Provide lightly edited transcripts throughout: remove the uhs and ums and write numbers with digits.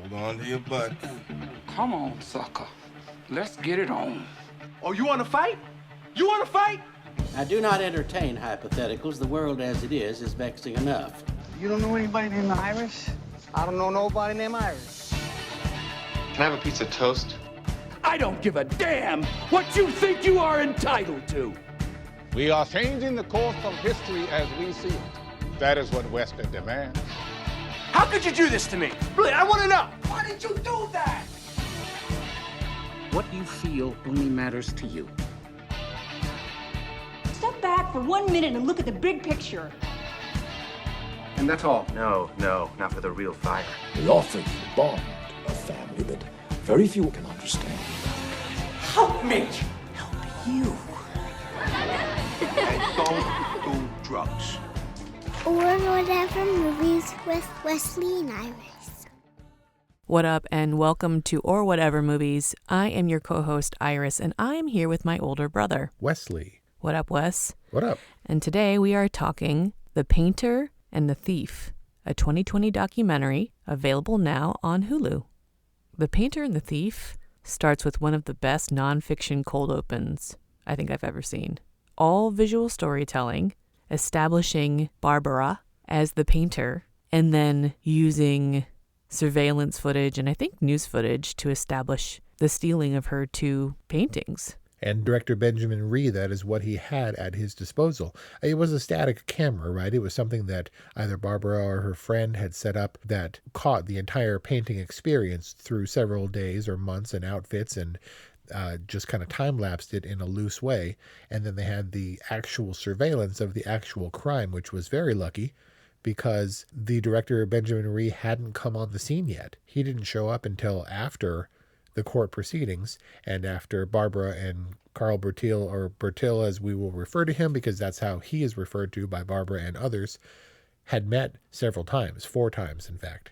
Hold on to your butt. Come on, sucker. Let's get it on. Oh, you want to fight? You want to fight? I do not entertain hypotheticals. The world as it is vexing enough. You don't know anybody named Iris? I don't know nobody named Iris. Can I have a piece of toast? I don't give a damn what you think you are entitled to. We are changing the course of history as we see it. That is what Wesley demands. How could you do this to me? Really, I want to know. Why did you do that? What you feel only matters to you. Step back for 1 minute and look at the big picture. And that's all. No, not for the real fire. We offer you a bond, a family that very few can understand. Help me. Help you. And don't do drugs. Or Whatever Movies with Wesley and Iris. What up, and welcome to Or Whatever Movies. I am your co-host, Iris, and I am here with my older brother, Wesley. What up, Wes? What up? And today we are talking The Painter and the Thief, a 2020 documentary available now on Hulu. The Painter and the Thief starts with one of the best nonfiction cold opens I think I've ever seen. All visual storytelling, establishing Barbora as the painter, and then using surveillance footage and I think news footage to establish the stealing of her two paintings. And director Benjamin Ree, that is what he had at his disposal. It was a static camera, right? It was something that either Barbara or her friend had set up that caught the entire painting experience through several days or months and outfits and just kind of time-lapsed it in a loose way. And then they had the actual surveillance of the actual crime, which was very lucky because the director Benjamin Ree hadn't come on the scene yet. He didn't show up until after the court proceedings and after Barbara and Carl Bertil, or Bertil as we will refer to him because that's how he is referred to by Barbara and others, had met several times, 4 times in fact.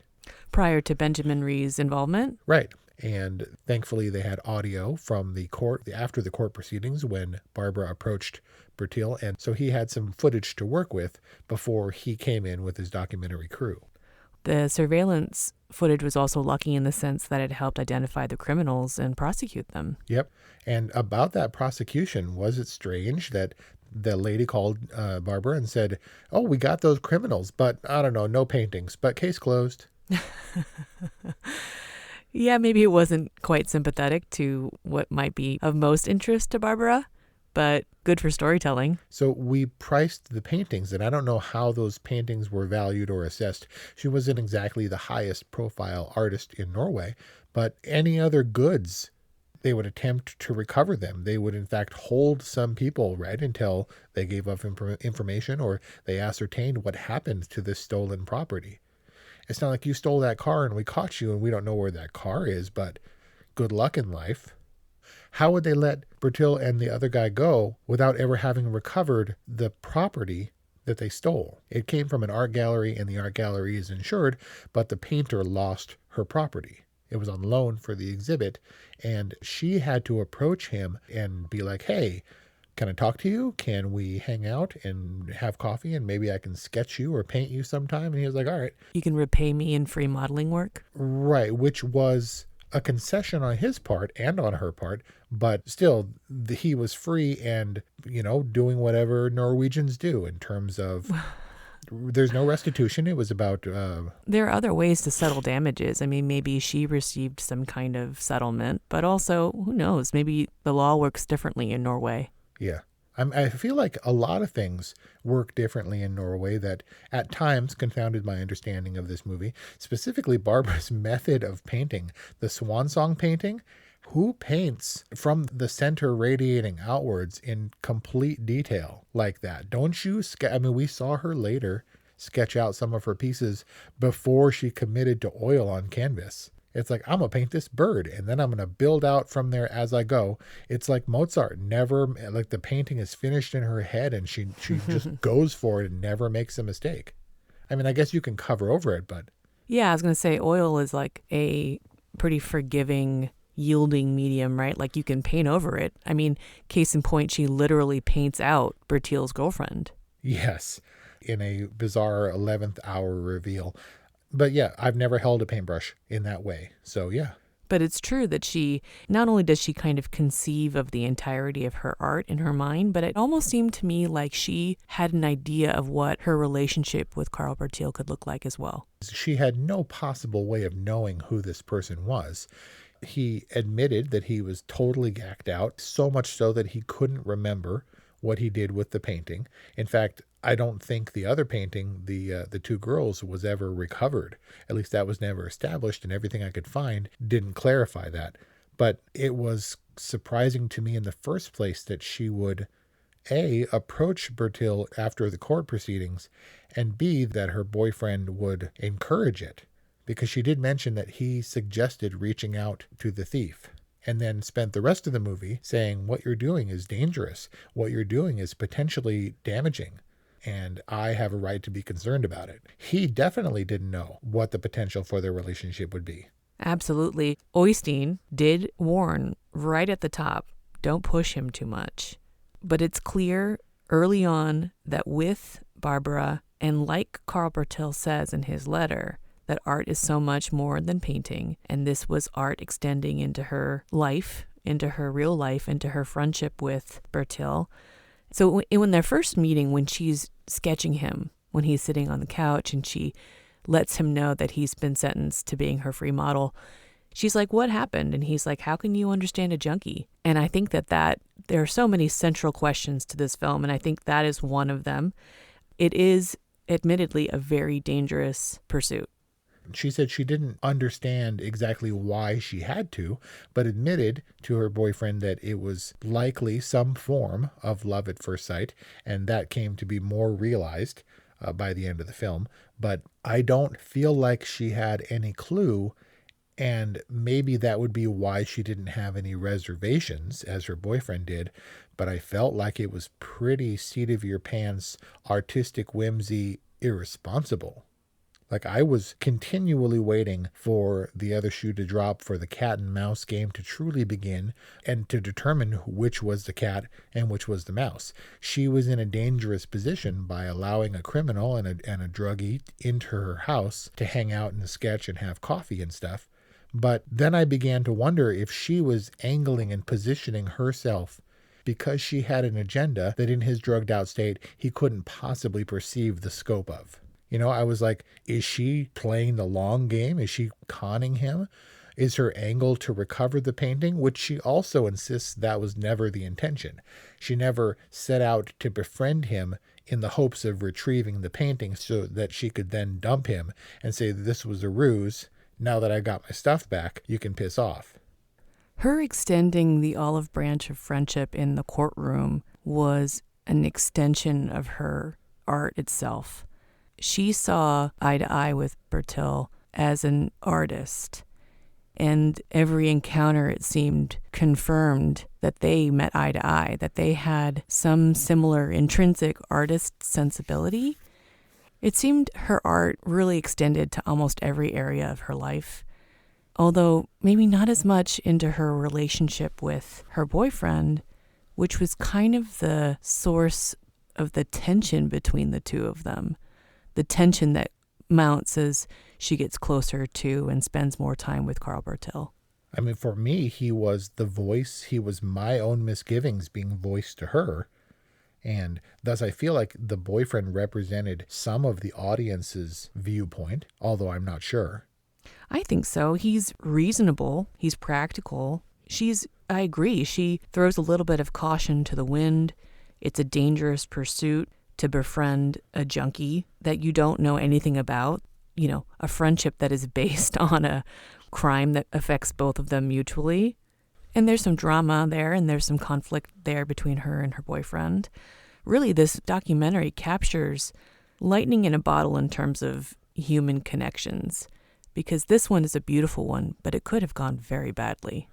Prior to Benjamin Ree's involvement? Right. And thankfully they had audio from the court after the court proceedings when Barbara approached Bertil, and so he had some footage to work with before he came in with his documentary crew. The surveillance footage was also lucky in the sense that it helped identify the criminals and prosecute them. Yep. And about that prosecution, was it strange that the lady called Barbara and said, "Oh, we got those criminals, but I don't know, no paintings, but case closed." Yeah, maybe it wasn't quite sympathetic to what might be of most interest to Barbara, but good for storytelling. So we priced the paintings, and I don't know how those paintings were valued or assessed. She wasn't exactly the highest profile artist in Norway, but any other goods, they would attempt to recover them. They would, in fact, hold some people, right, until they gave up information or they ascertained what happened to this stolen property. It's not like you stole that car and we caught you and we don't know where that car is, but good luck in life. How would they let Bertil and the other guy go without ever having recovered the property that they stole? It came from an art gallery and the art gallery is insured, but the painter lost her property. It was on loan for the exhibit, and she had to approach him and be like, "Hey, can I talk to you? Can we hang out and have coffee and maybe I can sketch you or paint you sometime?" And he was like, "All right." You can repay me in free modeling work? Right, which was a concession on his part and on her part, but still he was free and, doing whatever Norwegians do in terms of there's no restitution. It was about... There are other ways to settle damages. I mean, maybe she received some kind of settlement, but also, who knows, maybe the law works differently in Norway. Yeah. I feel like a lot of things work differently in Norway that at times confounded my understanding of this movie, specifically Barbara's method of painting. The swan song painting, who paints from the center radiating outwards in complete detail like that? Don't you? We saw her later sketch out some of her pieces before she committed to oil on canvas. It's like, I'm going to paint this bird, and then I'm going to build out from there as I go. It's like Mozart. Never, like the painting is finished in her head, and she just goes for it and never makes a mistake. I mean, I guess you can cover over it, but... Yeah, I was going to say oil is like a pretty forgiving, yielding medium, right? Like you can paint over it. I mean, case in point, she literally paints out Bertil's girlfriend. Yes, in a bizarre 11th hour reveal. But yeah, I've never held a paintbrush in that way. So yeah. But it's true that she, not only does she kind of conceive of the entirety of her art in her mind, but it almost seemed to me like she had an idea of what her relationship with Karl Bertil could look like as well. She had no possible way of knowing who this person was. He admitted that he was totally gacked out, so much so that he couldn't remember what he did with the painting. In fact, I don't think the other painting, the two girls, was ever recovered. At least that was never established, and everything I could find didn't clarify that. But it was surprising to me in the first place that she would, A, approach Bertil after the court proceedings, and B, that her boyfriend would encourage it, because she did mention that he suggested reaching out to the thief, and then spent the rest of the movie saying, what you're doing is dangerous. What you're doing is potentially damaging, and I have a right to be concerned about it. He definitely didn't know what the potential for their relationship would be. Absolutely. Oystein did warn right at the top, don't push him too much. But it's clear early on that with Barbora, and like Karl Bertil says in his letter, that art is so much more than painting, and this was art extending into her life, into her real life, into her friendship with Bertil. So when their first meeting, when she's sketching him, when he's sitting on the couch and she lets him know that he's been sentenced to being her free model, she's like, what happened? And he's like, how can you understand a junkie? And I think that there are so many central questions to this film, and I think that is one of them. It is admittedly a very dangerous pursuit. She said she didn't understand exactly why she had to, but admitted to her boyfriend that it was likely some form of love at first sight, and that came to be more realized by the end of the film. But I don't feel like she had any clue, and maybe that would be why she didn't have any reservations, as her boyfriend did. But I felt like it was pretty seat-of-your-pants, artistic whimsy, irresponsible. Like, I was continually waiting for the other shoe to drop, for the cat and mouse game to truly begin, and to determine which was the cat and which was the mouse. She was in a dangerous position by allowing a criminal and a druggie into her house to hang out and sketch and have coffee and stuff. But then I began to wonder if she was angling and positioning herself because she had an agenda that in his drugged out state he couldn't possibly perceive the scope of. You know, I was like, is she playing the long game? Is she conning him? Is her angle to recover the painting, which she also insists that was never the intention. She never set out to befriend him in the hopes of retrieving the painting so that she could then dump him and say this was a ruse. Now that I got my stuff back, you can piss off. Her extending the olive branch of friendship in the courtroom was an extension of her art itself. She saw eye to eye with Bertil as an artist, and every encounter, it seemed, confirmed that they met eye to eye, that they had some similar intrinsic artist sensibility. It seemed her art really extended to almost every area of her life, although maybe not as much into her relationship with her boyfriend, which was kind of the source of the tension between the two of them. The tension that mounts as she gets closer to and spends more time with Karl Bertil. I mean, for me, he was the voice. He was my own misgivings being voiced to her. And thus I feel like the boyfriend represented some of the audience's viewpoint, although I'm not sure. I think so. He's reasonable. He's practical. I agree. She throws a little bit of caution to the wind. It's a dangerous pursuit to befriend a junkie that you don't know anything about. You know, a friendship that is based on a crime that affects both of them mutually. And there's some drama there, and there's some conflict there between her and her boyfriend. Really, this documentary captures lightning in a bottle in terms of human connections, because this one is a beautiful one, but it could have gone very badly.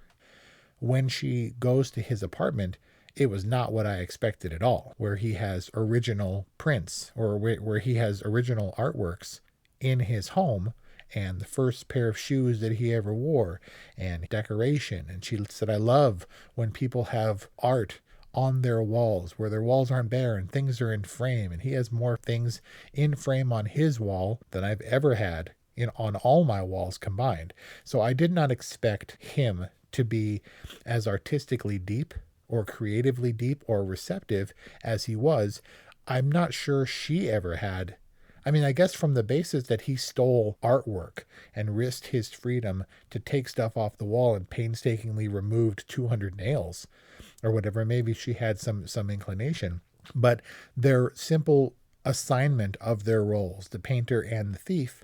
When she goes to his apartment, it was not what I expected at all, where he has original prints or where he has original artworks in his home, and the first pair of shoes that he ever wore, and decoration. And she said, I love when people have art on their walls, where their walls aren't bare and things are in frame. And he has more things in frame on his wall than I've ever had on all my walls combined. So I did not expect him to be as artistically deep or creatively deep or receptive as he was. I'm not sure she ever had. I mean, I guess from the basis that he stole artwork and risked his freedom to take stuff off the wall and painstakingly removed 200 nails or whatever, maybe she had some inclination. But their simple assignment of their roles, the painter and the thief,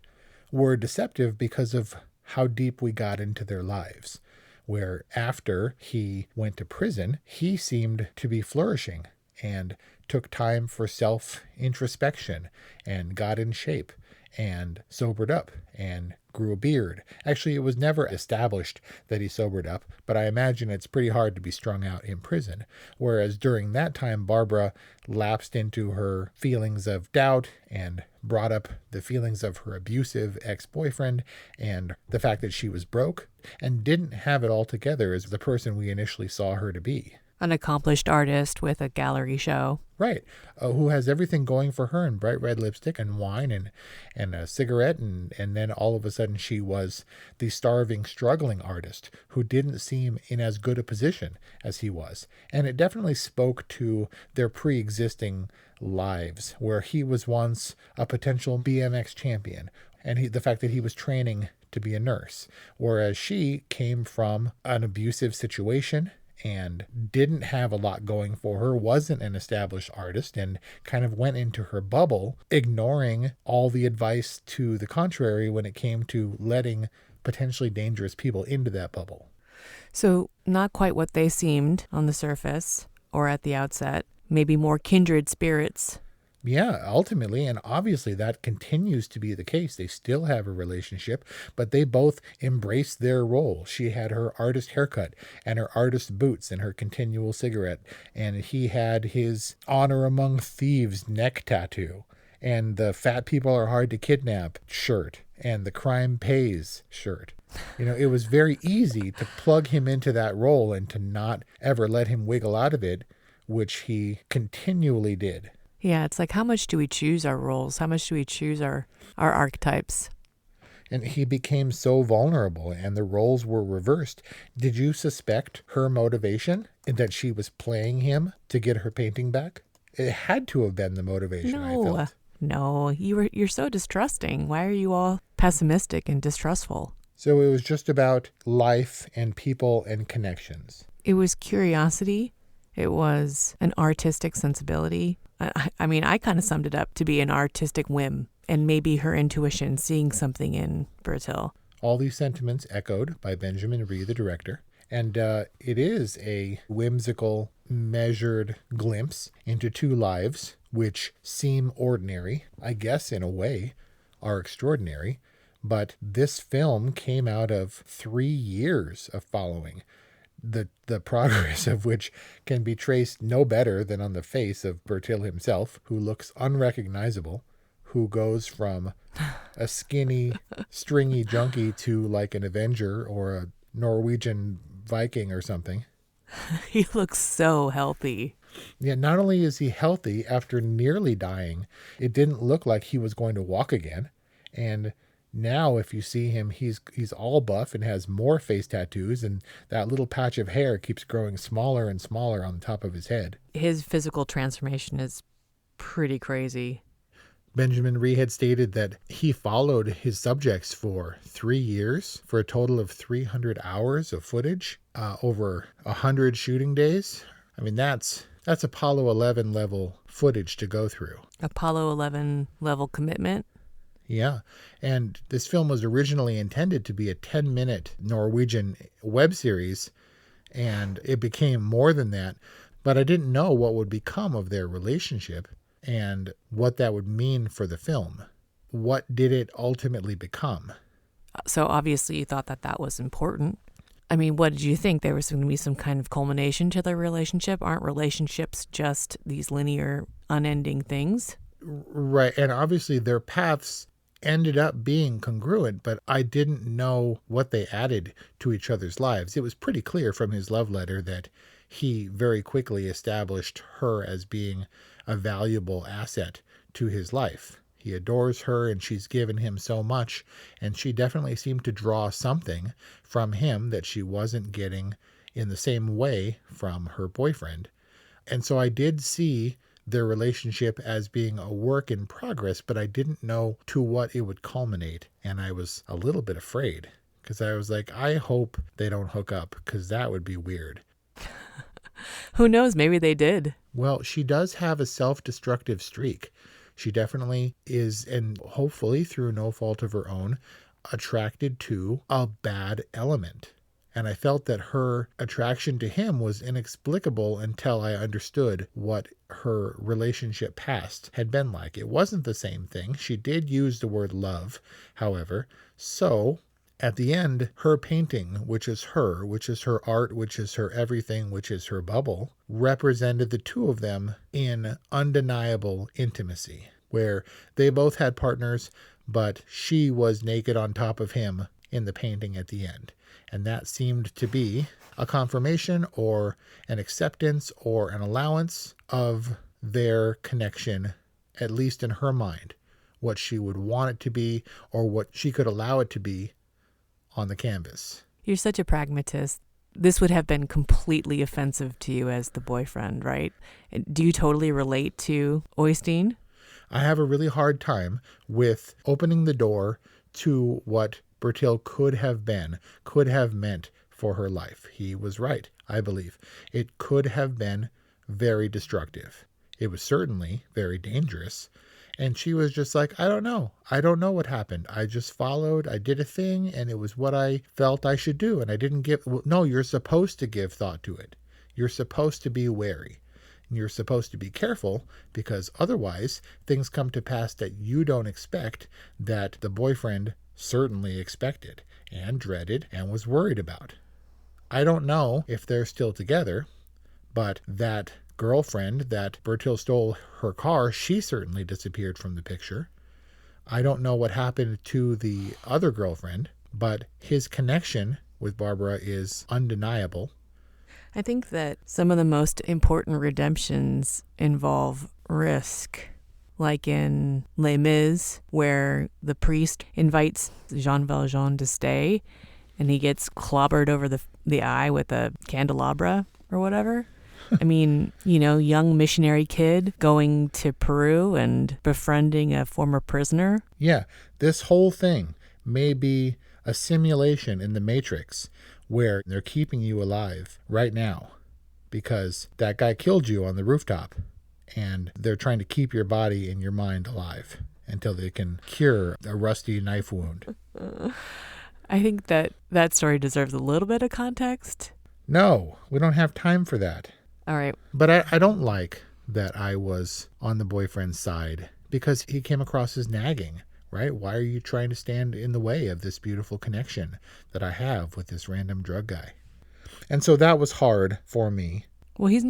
were deceptive because of how deep we got into their lives, where after he went to prison, he seemed to be flourishing and took time for self-introspection and got in shape and sobered up and grew a beard. Actually, it was never established that he sobered up, but I imagine it's pretty hard to be strung out in prison. Whereas during that time, Barbara lapsed into her feelings of doubt and brought up the feelings of her abusive ex-boyfriend and the fact that she was broke and didn't have it all together as the person we initially saw her to be. An accomplished artist with a gallery show. Right. Who has everything going for her, and bright red lipstick and wine and a cigarette. And then all of a sudden she was the starving, struggling artist who didn't seem in as good a position as he was. And it definitely spoke to their pre-existing lives, where he was once a potential BMX champion. And the fact that he was training to be a nurse, whereas she came from an abusive situation and didn't have a lot going for her, wasn't an established artist, and kind of went into her bubble, ignoring all the advice to the contrary when it came to letting potentially dangerous people into that bubble. So not quite what they seemed on the surface or at the outset, maybe more kindred spirits. Yeah, ultimately, and obviously that continues to be the case. They still have a relationship, but they both embrace their role. She had her artist haircut and her artist boots and her continual cigarette, and he had his honor among thieves neck tattoo and the fat people are hard to kidnap shirt and the crime pays shirt. You know, it was very easy to plug him into that role and to not ever let him wiggle out of it, which he continually did. Yeah, it's like, how much do we choose our roles? How much do we choose our archetypes? And he became so vulnerable, and the roles were reversed. Did you suspect her motivation in that she was playing him to get her painting back? It had to have been the motivation, I felt. No, you're so distrusting. Why are you all pessimistic and distrustful? So it was just about life and people and connections. It was curiosity. It was an artistic sensibility. I mean, I kind of summed it up to be an artistic whim and maybe her intuition, seeing something in Bertil. All these sentiments echoed by Benjamin Ree, the director. And it is a whimsical, measured glimpse into two lives which seem ordinary, I guess in a way, are extraordinary. But this film came out of 3 years of following, the progress of which can be traced no better than on the face of Bertil himself, who looks unrecognizable, who goes from a skinny, stringy junkie to like an Avenger or a Norwegian Viking or something. He looks so healthy. Yeah, not only is he healthy after nearly dying, it didn't look like he was going to walk again. And now if you see him, he's all buff and has more face tattoos, and that little patch of hair keeps growing smaller and smaller on the top of his head. His physical transformation is pretty crazy. Benjamin Ree had stated that he followed his subjects for 3 years for a total of 300 hours of footage, over 100 shooting days. I mean, that's Apollo 11 level footage to go through. Apollo 11 level commitment. Yeah, and this film was originally intended to be a 10-minute Norwegian web series, and it became more than that, but I didn't know what would become of their relationship and what that would mean for the film. What did it ultimately become? So obviously you thought that was important. I mean, what did you think? There was going to be some kind of culmination to their relationship? Aren't relationships just these linear, unending things? Right, and obviously their paths ended up being congruent, but I didn't know what they added to each other's lives. It was pretty clear from his love letter that he very quickly established her as being a valuable asset to his life. He adores her, and she's given him so much, and she definitely seemed to draw something from him that she wasn't getting in the same way from her boyfriend. And so I did see their relationship as being a work in progress, but I didn't know to what it would culminate. And I was a little bit afraid because I was like, I hope they don't hook up because that would be weird. Who knows? Maybe they did. Well, she does have a self-destructive streak. She definitely is, and hopefully through no fault of her own, attracted to a bad element. And I felt that her attraction to him was inexplicable until I understood what her relationship past had been like. It wasn't the same thing. She did use the word love, however. So at the end, her painting, which is her art, which is her everything, which is her bubble, represented the two of them in undeniable intimacy, where they both had partners, but she was naked on top of him in the painting at the end. And that seemed to be a confirmation or an acceptance or an allowance of their connection, at least in her mind, what she would want it to be or what she could allow it to be on the canvas. You're such a pragmatist. This would have been completely offensive to you as the boyfriend, right? Do you totally relate to Oystein? I have a really hard time with opening the door to what Bertil could have meant for her life. He was right, I believe. It could have been very destructive. It was certainly very dangerous. And she was just like, I don't know. I don't know what happened. I just followed. I did a thing, and it was what I felt I should do. And I didn't give... No, you're supposed to give thought to it. You're supposed to be wary. And you're supposed to be careful, because otherwise things come to pass that you don't expect, that the boyfriend certainly expected and dreaded and was worried about. I don't know if they're still together, but that girlfriend that Bertil stole her car, she certainly disappeared from the picture. I don't know what happened to the other girlfriend, but his connection with Barbara is undeniable. I think that some of the most important redemptions involve risk. Like in Les Mis, where the priest invites Jean Valjean to stay, and he gets clobbered over the eye with a candelabra or whatever. I mean, young missionary kid going to Peru and befriending a former prisoner. Yeah, this whole thing may be a simulation in the Matrix where they're keeping you alive right now because that guy killed you on the rooftop. And they're trying to keep your body and your mind alive until they can cure a rusty knife wound. I think that story deserves a little bit of context. No, we don't have time for that. All right. But I don't like that I was on the boyfriend's side because he came across as nagging, right? Why are you trying to stand in the way of this beautiful connection that I have with this random drug guy? And so that was hard for me. Well, it's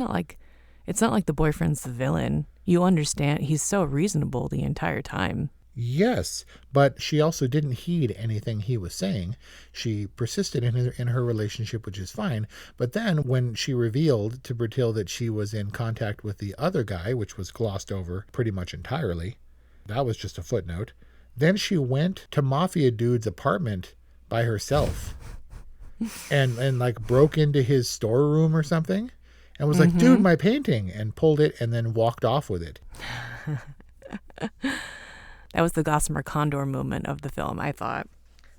not like the boyfriend's the villain. You understand he's so reasonable the entire time. Yes, but she also didn't heed anything he was saying. She persisted in her relationship, which is fine. But then when she revealed to Bertil that she was in contact with the other guy, which was glossed over pretty much entirely, that was just a footnote. Then she went to Mafia Dude's apartment by herself and like broke into his storeroom or something. And was like, dude, my painting, and pulled it and then walked off with it. That was the Gossamer Condor moment of the film, I thought.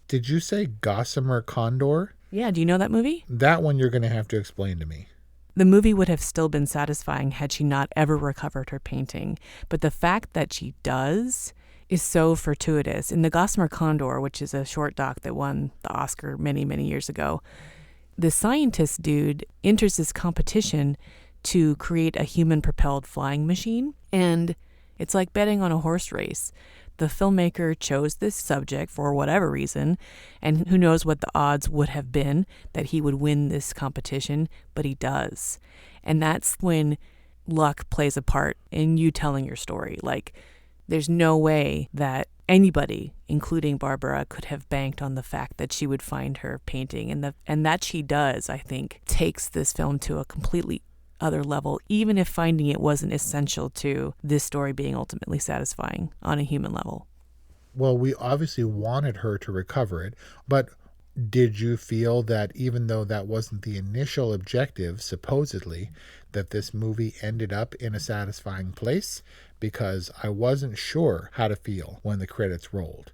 Did you say Gossamer Condor? Yeah, do you know that movie? That one you're going to have to explain to me. The movie would have still been satisfying had she not ever recovered her painting. But the fact that she does is so fortuitous. In the Gossamer Condor, which is a short doc that won the Oscar many, many years ago, the scientist dude enters this competition to create a human-propelled flying machine, and it's like betting on a horse race. The filmmaker chose this subject for whatever reason, and who knows what the odds would have been that he would win this competition, but he does. And that's when luck plays a part in you telling your story. Like, there's no way that anybody, including Barbara, could have banked on the fact that she would find her painting. And that she does, I think, takes this film to a completely other level, even if finding it wasn't essential to this story being ultimately satisfying on a human level. Well, we obviously wanted her to recover it, but did you feel that even though that wasn't the initial objective, supposedly, that this movie ended up in a satisfying place? Because I wasn't sure how to feel when the credits rolled.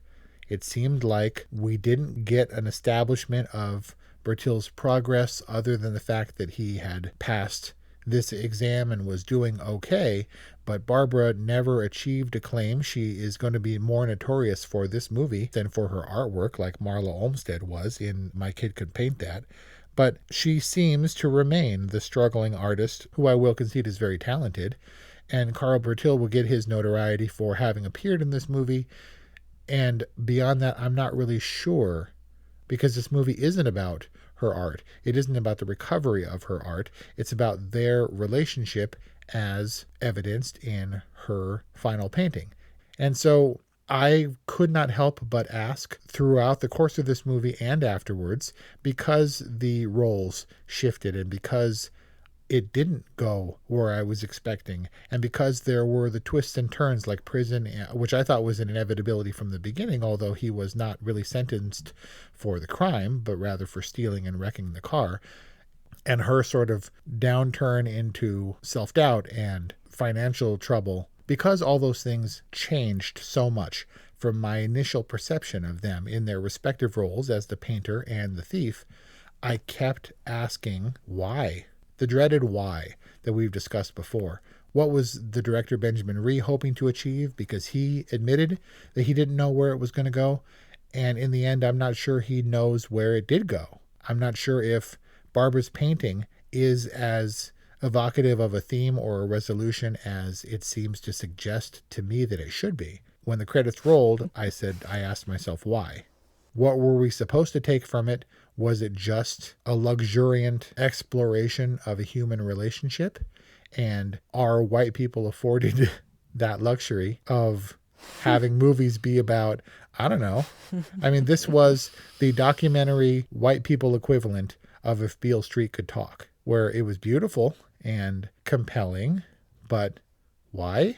It seemed like we didn't get an establishment of Bertil's progress other than the fact that he had passed this exam and was doing okay, but Barbara never achieved acclaim. She is going to be more notorious for this movie than for her artwork, like Marla Olmsted was in My Kid Could Paint That. But she seems to remain the struggling artist, who I will concede is very talented, and Carl Bertil will get his notoriety for having appeared in this movie. And beyond that, I'm not really sure, because this movie isn't about her art. It isn't about the recovery of her art. It's about their relationship as evidenced in her final painting. And so I could not help but ask throughout the course of this movie and afterwards, because the roles shifted and because it didn't go where I was expecting, and because there were the twists and turns like prison, which I thought was an inevitability from the beginning, although he was not really sentenced for the crime, but rather for stealing and wrecking the car, and her sort of downturn into self-doubt and financial trouble. Because all those things changed so much from my initial perception of them in their respective roles as the painter and the thief, I kept asking why. The dreaded why that we've discussed before. What was the director Benjamin Ree hoping to achieve? Because he admitted that he didn't know where it was going to go. And in the end, I'm not sure he knows where it did go. I'm not sure if Barbara's painting is as evocative of a theme or a resolution as it seems to suggest to me that it should be. When the credits rolled, I asked myself why. What were we supposed to take from it? Was it just a luxuriant exploration of a human relationship? And are white people afforded that luxury of having movies be about, I don't know. I mean, this was the documentary white people equivalent of If Beale Street Could Talk, where it was beautiful and compelling, but why?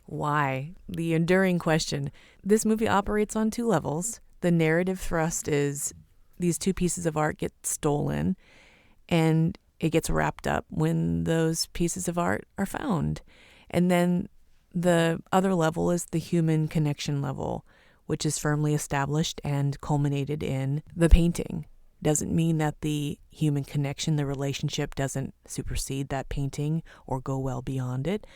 Why? The enduring question. This movie operates on two levels. The narrative thrust is these two pieces of art get stolen, and it gets wrapped up when those pieces of art are found. And then the other level is the human connection level, which is firmly established and culminated in the painting. Doesn't mean that the human connection, the relationship, doesn't supersede that painting or go well beyond it.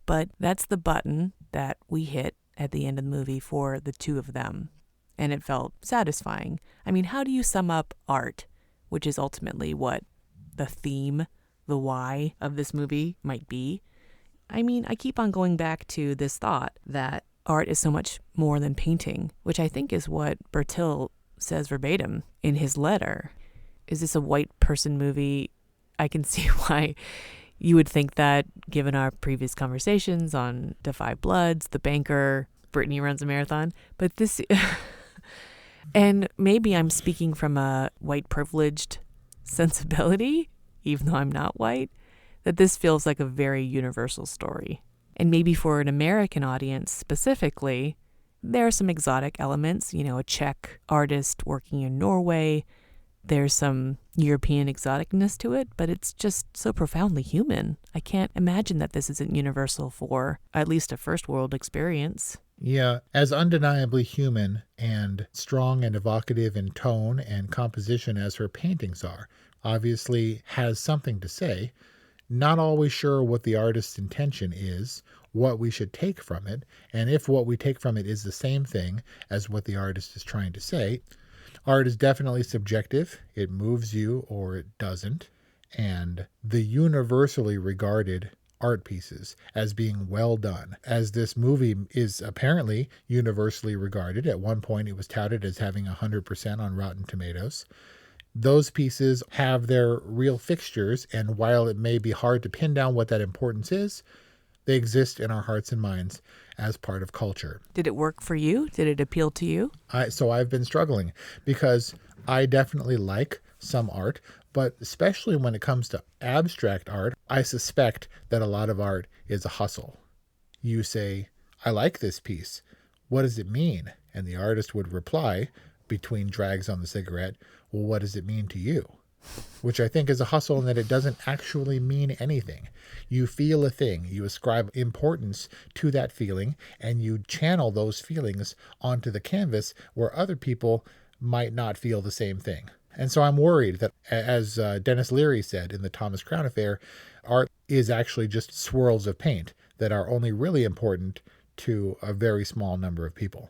But that's the button that we hit at the end of the movie for the two of them. And it felt satisfying. I mean, how do you sum up art, which is ultimately what the theme, the why of this movie might be? I mean, I keep on going back to this thought that art is so much more than painting, which I think is what Bertil says verbatim in his letter. Is this a white person movie? I can see why you would think that, given our previous conversations on Defy Bloods, The Banker, Brittany Runs a Marathon. But this, and maybe I'm speaking from a white privileged sensibility, even though I'm not white, that this feels like a very universal story. And maybe for an American audience specifically, there are some exotic elements, a Czech artist working in Norway. There's some European exoticness to it, but it's just so profoundly human. I can't imagine that this isn't universal for at least a first world experience. Yeah, as undeniably human and strong and evocative in tone and composition as her paintings are, obviously has something to say. Not always sure what the artist's intention is, what we should take from it, and if what we take from it is the same thing as what the artist is trying to say. Art is definitely subjective. It moves you or it doesn't. And the universally regarded art pieces as being well done, as this movie is apparently universally regarded. At one point, it was touted as having 100% on Rotten Tomatoes. Those pieces have their real fixtures, and while it may be hard to pin down what that importance is, they exist in our hearts and minds as part of culture. Did it work for you? Did it appeal to you? So I've been struggling because I definitely like some art, but especially when it comes to abstract art, I suspect that a lot of art is a hustle. You say, I like this piece. What does it mean? And the artist would reply, between drags on the cigarette, well, what does it mean to you? Which I think is a hustle in that it doesn't actually mean anything. You feel a thing, you ascribe importance to that feeling, and you channel those feelings onto the canvas where other people might not feel the same thing. And so I'm worried that, as Dennis Leary said in the Thomas Crown Affair, art is actually just swirls of paint that are only really important to a very small number of people.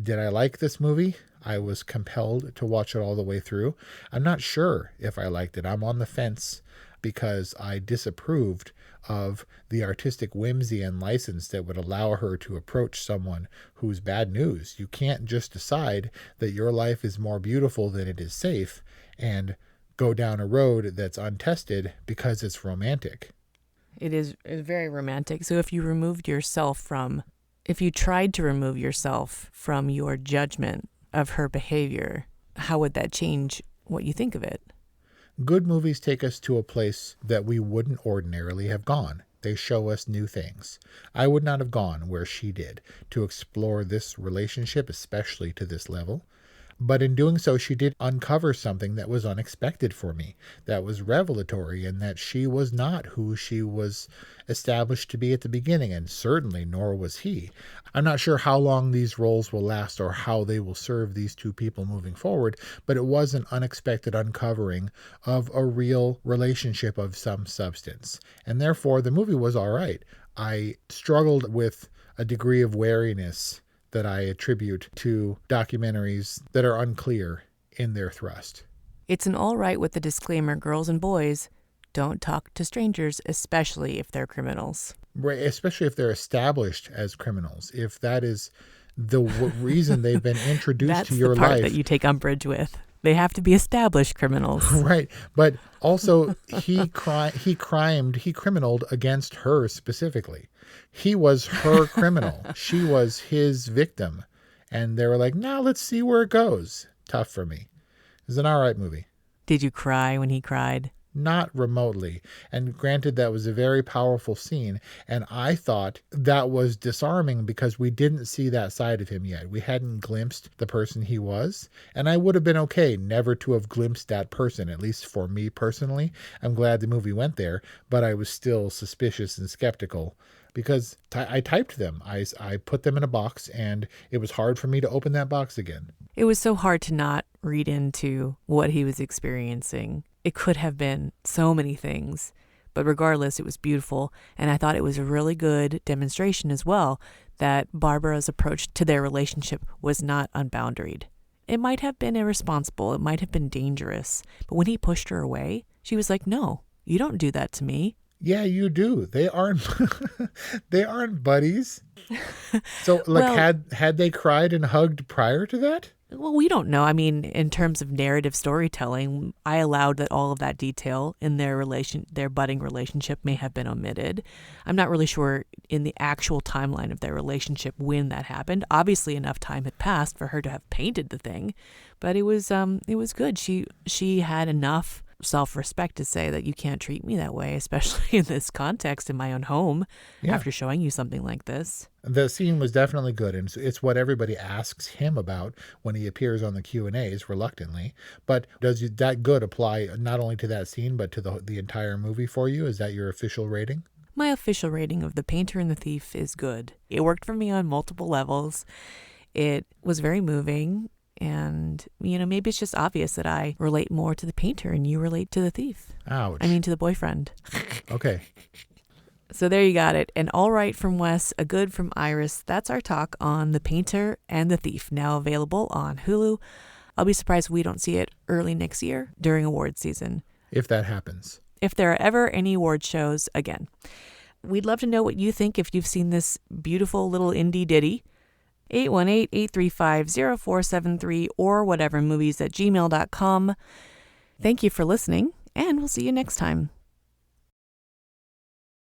Did I like this movie? I was compelled to watch it all the way through. I'm not sure if I liked it. I'm on the fence because I disapproved of the artistic whimsy and license that would allow her to approach someone who's bad news. You can't just decide that your life is more beautiful than it is safe and go down a road that's untested because it's romantic. It's very romantic. So if you tried to remove yourself from your judgment of her behavior, how would that change what you think of it? Good movies take us to a place that we wouldn't ordinarily have gone. They show us new things. I would not have gone where she did to explore this relationship, especially to this level. But in doing so, she did uncover something that was unexpected for me, that was revelatory, and that she was not who she was established to be at the beginning, and certainly nor was he. I'm not sure how long these roles will last or how they will serve these two people moving forward, but it was an unexpected uncovering of a real relationship of some substance. And therefore, the movie was all right. I struggled with a degree of wariness that I attribute to documentaries that are unclear in their thrust. It's an all right with the disclaimer, girls and boys, don't talk to strangers, especially if they're criminals. Right, especially if they're established as criminals. If that is the reason they've been introduced to your life. That's the part that you take umbrage with. They have to be established criminals. Right, but also he criminaled against her specifically. He was her criminal. She was his victim. And they were like, now let's see where it goes. Tough for me. It's an all right movie. Did you cry when he cried? Not remotely. And granted, that was a very powerful scene. And I thought that was disarming because we didn't see that side of him yet. We hadn't glimpsed the person he was. And I would have been okay never to have glimpsed that person, at least for me personally. I'm glad the movie went there, but I was still suspicious and skeptical because I typed them. I put them in a box, and it was hard for me to open that box again. It was so hard to not read into what he was experiencing. It could have been so many things, but regardless, it was beautiful. And I thought it was a really good demonstration as well that Barbara's approach to their relationship was not unboundaried. It might have been irresponsible. It might have been dangerous. But when he pushed her away, she was like, no, you don't do that to me. Yeah, you do. They aren't buddies. So had they cried and hugged prior to that? Well, we don't know. I mean, in terms of narrative storytelling, I allowed that all of that detail in their budding relationship may have been omitted. I'm not really sure in the actual timeline of their relationship when that happened. Obviously, enough time had passed for her to have painted the thing, but it was good. She had enough self-respect to say that you can't treat me that way, especially in this context in my own home, after showing you something like this. The scene was definitely good, and it's what everybody asks him about when he appears on the Q&As reluctantly. But does that good apply not only to that scene, but to the entire movie for you? Is that your official rating? My official rating of The Painter and the Thief is good. It worked for me on multiple levels. It was very moving. And, maybe it's just obvious that I relate more to the painter and you relate to the thief. Ouch. I mean, to the boyfriend. Okay. So there you got it. An all right from Wes, a good from Iris. That's our talk on The Painter and the Thief, now available on Hulu. I'll be surprised if we don't see it early next year during award season. If that happens. If there are ever any award shows again. We'd love to know what you think if you've seen this beautiful little indie ditty. 818-835-0473 or whatevermovies@gmail.com. Thank you for listening, and we'll see you next time.